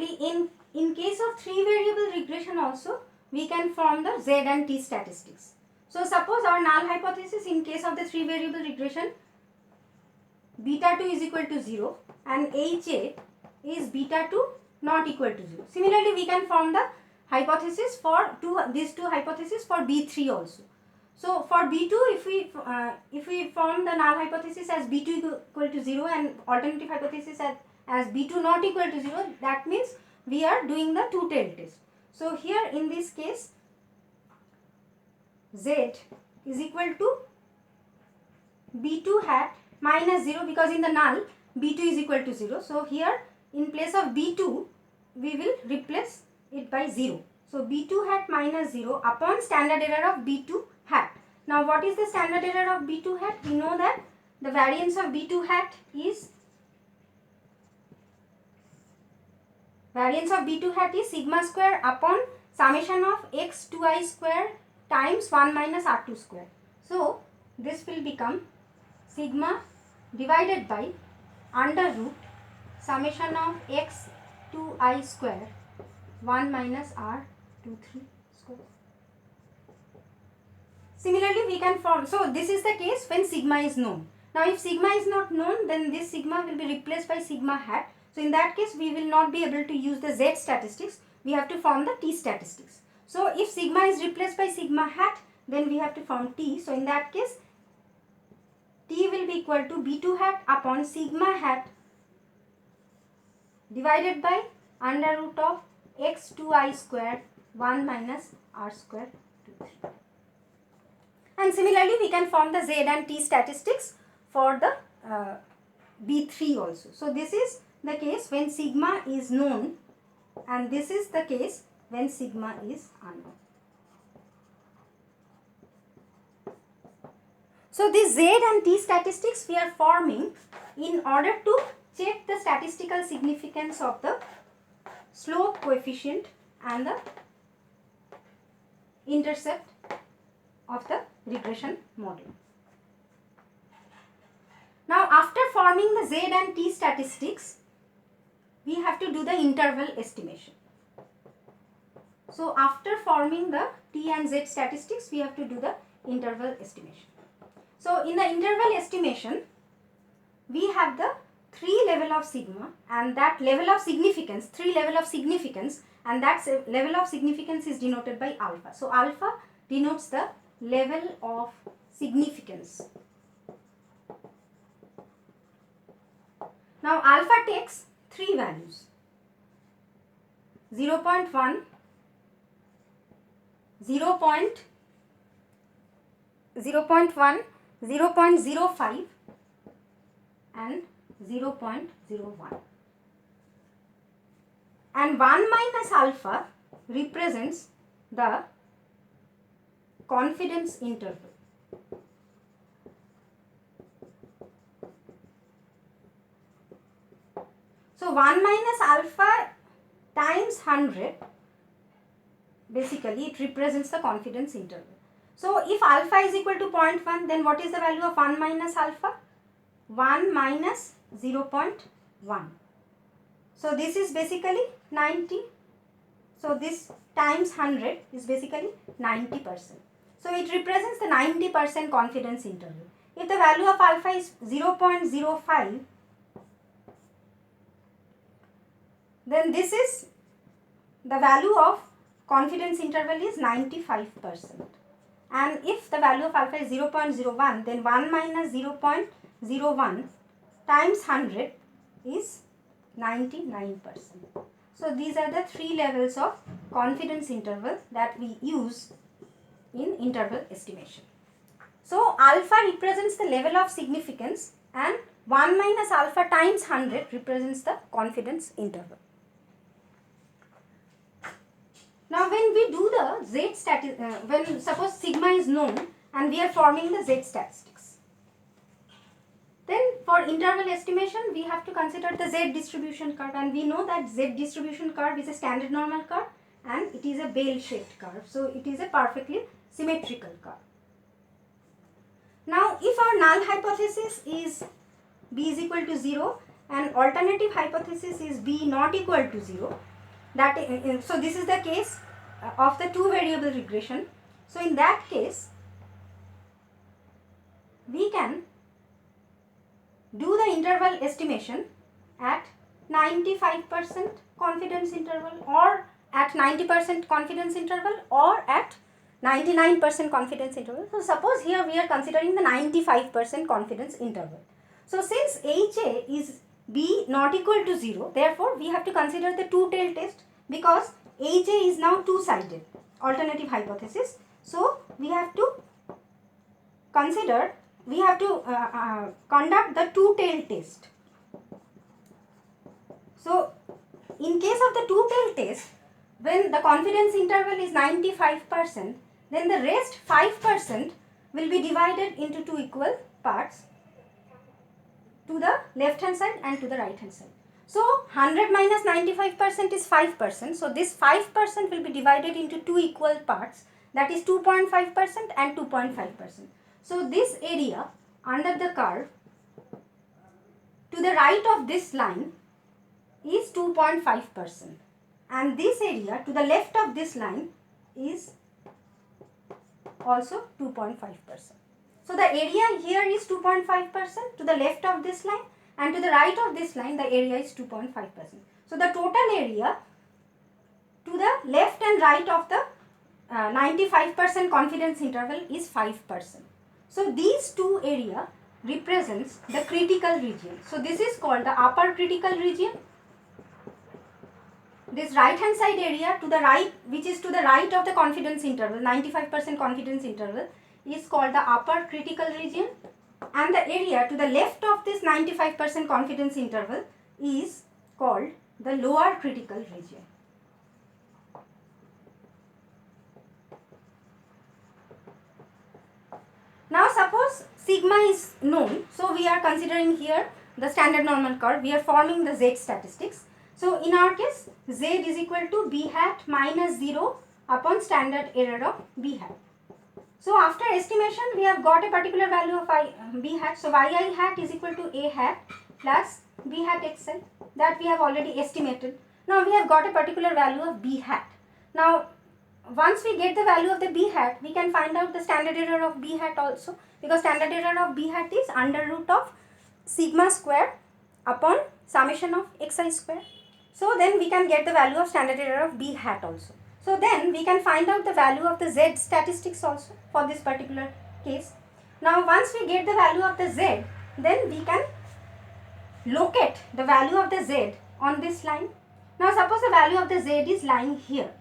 Similarly, in case of 3 variable regression also, we can form the Z and T statistics. So suppose our null hypothesis in case of the 3 variable regression, beta 2 is equal to 0 and HA is beta 2 not equal to 0. Similarly, we can form the hypothesis for these two hypotheses for B3 also. So for B2, if we form the null hypothesis as B2 equal to 0 and alternative hypothesis as B2 not equal to 0, that means we are doing the two-tailed test. So here in this case, Z is equal to B2 hat minus 0, because in the null B2 is equal to 0. So here in place of B2, we will replace it by 0. So B2 hat minus 0 upon standard error of B2 hat. Now what is the standard error of B2 hat? We know that the variance of B2 hat is sigma square upon summation of x 2I square times 1 minus R2 square. So this will become sigma divided by under root summation of x 2I square 1 minus R23 square. Similarly, we can form, so this is the case when sigma is known. Now if sigma is not known, then this sigma will be replaced by sigma hat. So in that case, we will not be able to use the Z statistics. We have to form the T statistics. So if sigma is replaced by sigma hat, then we have to form T. So in that case, T will be equal to B2 hat upon sigma hat divided by under root of x 2I square 1 minus R square 2, 3. And similarly, we can form the Z and T statistics for the B3 also. So this is the case when sigma is known, and this is the case when sigma is unknown. So these Z and T statistics we are forming in order to check the statistical significance of the slope coefficient and the intercept of the regression model. Now after forming the Z and T statistics, we have to do the interval estimation. So after forming the T and Z statistics, we have to do the interval estimation. So in the interval estimation, we have the 3 level of sigma and that level of significance, 3 level of significance, and that level of significance is denoted by alpha. So alpha denotes the level of significance. Now alpha takes 3 values: 0.1, 0.1, 0.05 and 0.01. And 1 minus alpha represents the confidence interval. So 1 minus alpha times 100, basically it represents the confidence interval. So if alpha is equal to 0.1, then what is the value of 1 minus alpha? 1 minus 0.1. So this is basically 90. So this times 100 is basically 90%. So it represents the 90% confidence interval. If the value of alpha is 0.05, then this is the value of confidence interval is 95%. And if the value of alpha is 0.01, then 1 minus 0.01 times 100 is 99%. So these are the 3 levels of confidence interval that we use in interval estimation. So alpha represents the level of significance and 1 minus alpha times 100 represents the confidence interval. Now when we do the Z when suppose sigma is known and we are forming the Z statistics, then for interval estimation we have to consider the Z distribution curve, and we know that Z distribution curve is a standard normal curve and it is a bell shaped curve. So it is a perfectly symmetrical curve. Now if our null hypothesis is B is equal to 0 and alternative hypothesis is B not equal to 0, that so this is the case of the two variable regression. So in that case we can do the interval estimation at 95% confidence interval, or at 90% confidence interval, or at 99% confidence interval. So suppose here we are considering the 95% confidence interval. So since HA is B not equal to 0, therefore we have to consider the two-tailed test, because HA is now two-sided alternative hypothesis. So we have to consider, we have to conduct the two-tailed test. So in case of the two-tailed test, when the confidence interval is 95%, then the rest 5% will be divided into two equal parts, to the left hand side and to the right hand side. So 100 minus 95% is 5%. So this 5% will be divided into two equal parts, that is 2.5% and 2.5%. So this area under the curve to the right of this line is 2.5%, and this area to the left of this line is also 2.5%. So the area here is 2.5% to the left of this line, and to the right of this line the area is 2.5%. So the total area to the left and right of the 95% confidence interval is 5%. So these two area represents the critical region. So this is called the upper critical region. This right hand side area to the right, which is to the right of the confidence interval, 95% confidence interval, is called the upper critical region, and the area to the left of this 95% confidence interval is called the lower critical region. Now suppose sigma is known, so we are considering here the standard normal curve, we are forming the Z statistics. So in our case, Z is equal to B hat minus 0 upon standard error of B hat. So after estimation, we have got a particular value of B hat. So yi hat is equal to A hat plus B hat xi, that we have already estimated. Now we have got a particular value of B hat. Now once we get the value of the B hat, we can find out the standard error of B hat also, because standard error of B hat is under root of sigma square upon summation of xi square. So then we can get the value of standard error of B hat also. So then we can find out the value of the Z statistics also for this particular case. Now once we get the value of the Z, then we can locate the value of the Z on this line. Now suppose the value of the Z is lying here.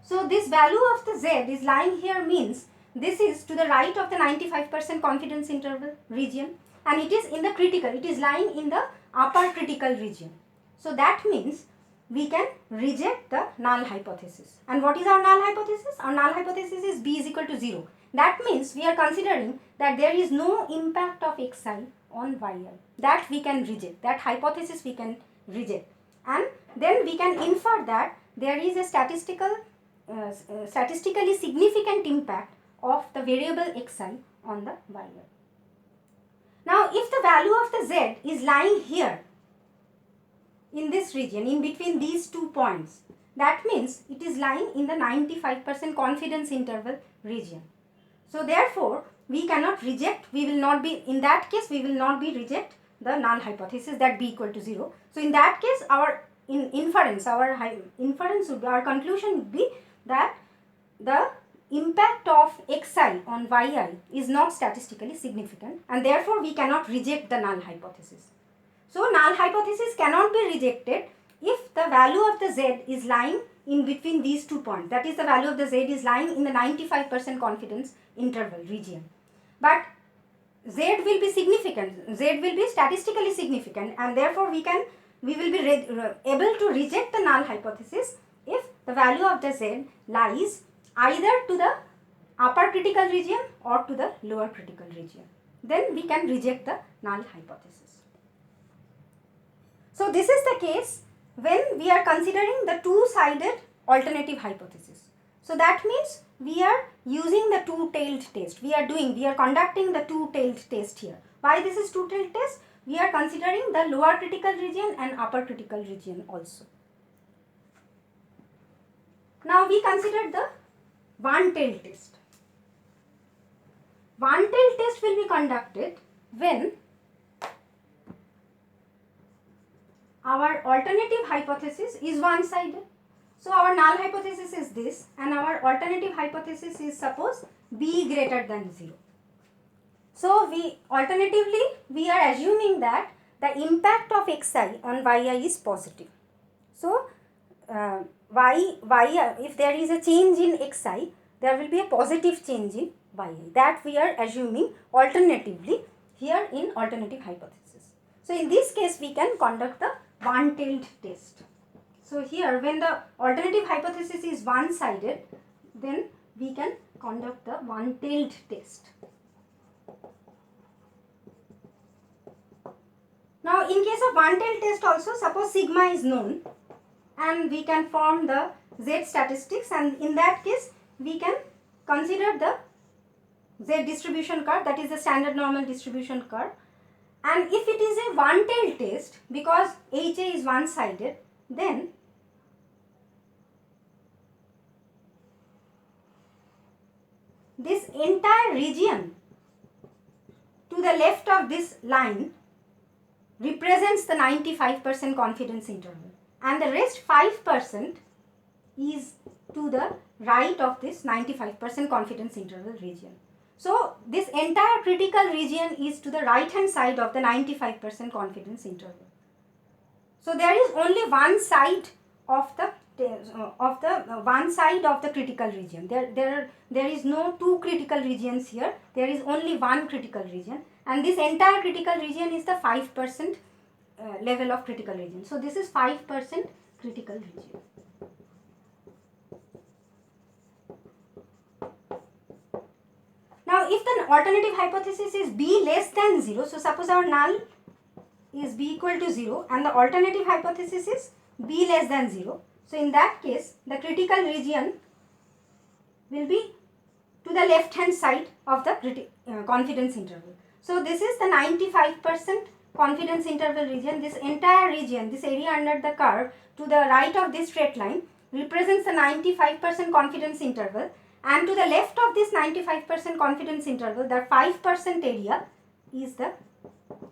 So this value of the Z is lying here means this is to the right of the 95% confidence interval region, and it is in the critical, it is lying in the upper critical region. So that means we can reject the null hypothesis. And what is our null hypothesis? Our null hypothesis is B is equal to 0. That means we are considering that there is no impact of xi on yi. That we can reject. That hypothesis we can reject. And then we can infer that there is a statistically significant impact of the variable xi on the yi. Now if the value of the z is lying here, in this region, in between these 2 points, that means it is lying in the 95% confidence interval region. So therefore, we cannot reject, we will not be, in that case, we will not be reject the null hypothesis that B equal to 0. So in that case, our inference would be, our conclusion would be that the impact of xi on yi is not statistically significant, and therefore we cannot reject the null hypothesis. So null hypothesis cannot be rejected if the value of the z is lying in between these 2 points. That is, the value of the z is lying in the 95% confidence interval region. But z will be significant, z will be statistically significant, and therefore we will be able to reject the null hypothesis if the value of the z lies either to the upper critical region or to the lower critical region. Then we can reject the null hypothesis. So this is the case when we are considering the two-sided alternative hypothesis. So that means we are using the two-tailed test. We are conducting the two-tailed test here. Why this is two-tailed test? We are considering the lower critical region and upper critical region also. Now we consider the one-tail test. One-tail test will be conducted when our alternative hypothesis is one-sided. So our null hypothesis is this, and our alternative hypothesis is suppose b greater than 0. So we are assuming that the impact of xi on yi is positive. So if there is a change in xi, there will be a positive change in yi. That we are assuming alternatively here in alternative hypothesis. So in this case we can conduct the one-tailed test. So here when the alternative hypothesis is one-sided, then we can conduct the one-tailed test. Now in case of one-tailed test also, suppose sigma is known and we can form the z statistics, and in that case we can consider the z distribution curve, that is the standard normal distribution curve. And if it is a one-tailed test, because HA is one-sided, then this entire region to the left of this line represents the 95% confidence interval, and the rest 5% is to the right of this 95% confidence interval region. So this entire critical region is to the right hand side of the 95% confidence interval. So there is only one side of the critical region. There is no two critical regions here. There is only one critical region, and this entire critical region is the 5% level of critical region. So this is 5% critical region. Now if the alternative hypothesis is b less than 0, so suppose our null is b equal to 0 and the alternative hypothesis is b less than 0. So in that case the critical region will be to the left hand side of the confidence interval. So this is the 95% confidence interval region. This entire region, this area under the curve to the right of this straight line represents the 95% confidence interval, and to the left of this 95% confidence interval, the 5% area is the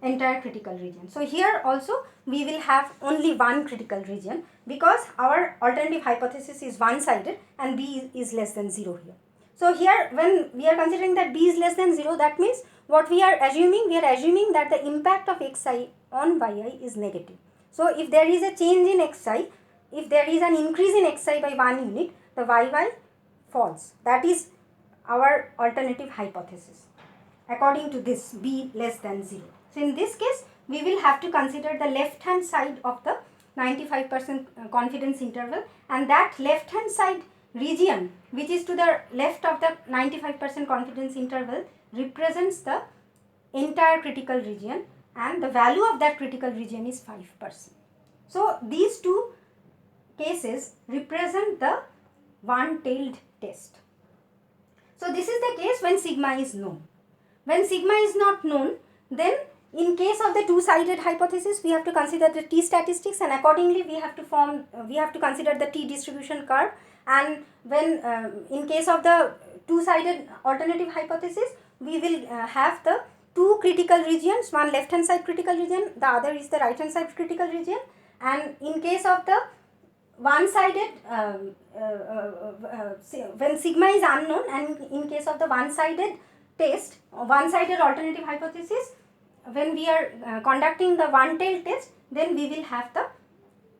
entire critical region. So here also we will have only one critical region, because our alternative hypothesis is one-sided and b is less than 0 here. So here when we are considering that b is less than 0, that means what we are assuming that the impact of xi on yi is negative. So if there is a change in xi, if there is an increase in xi by 1 unit, the yy falls. That is our alternative hypothesis according to this b less than 0. So in this case we will have to consider the left hand side of the 95% confidence interval, and that left hand side region which is to the left of the 95% confidence interval represents the entire critical region, and the value of that critical region is 5%. So these two cases represent the one-tailed test. So this is the case when sigma is known. When sigma is not known, then in case of the two-sided hypothesis, we have to consider the t statistics, and accordingly we have to consider the t distribution curve. And when in case of the two-sided alternative hypothesis, we will have the two critical regions, one left hand side critical region, the other is the right hand side critical region. And in case of the one-sided, when sigma is unknown, and in case of the one-sided test, one-sided alternative hypothesis, when we are conducting the one-tailed test, then we will have the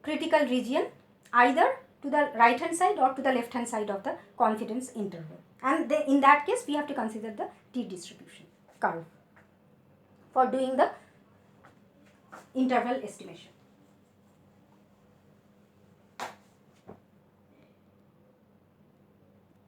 critical region either to the right hand side or to the left hand side of the confidence interval, and in that case we have to consider the t distribution curve for doing the interval estimation.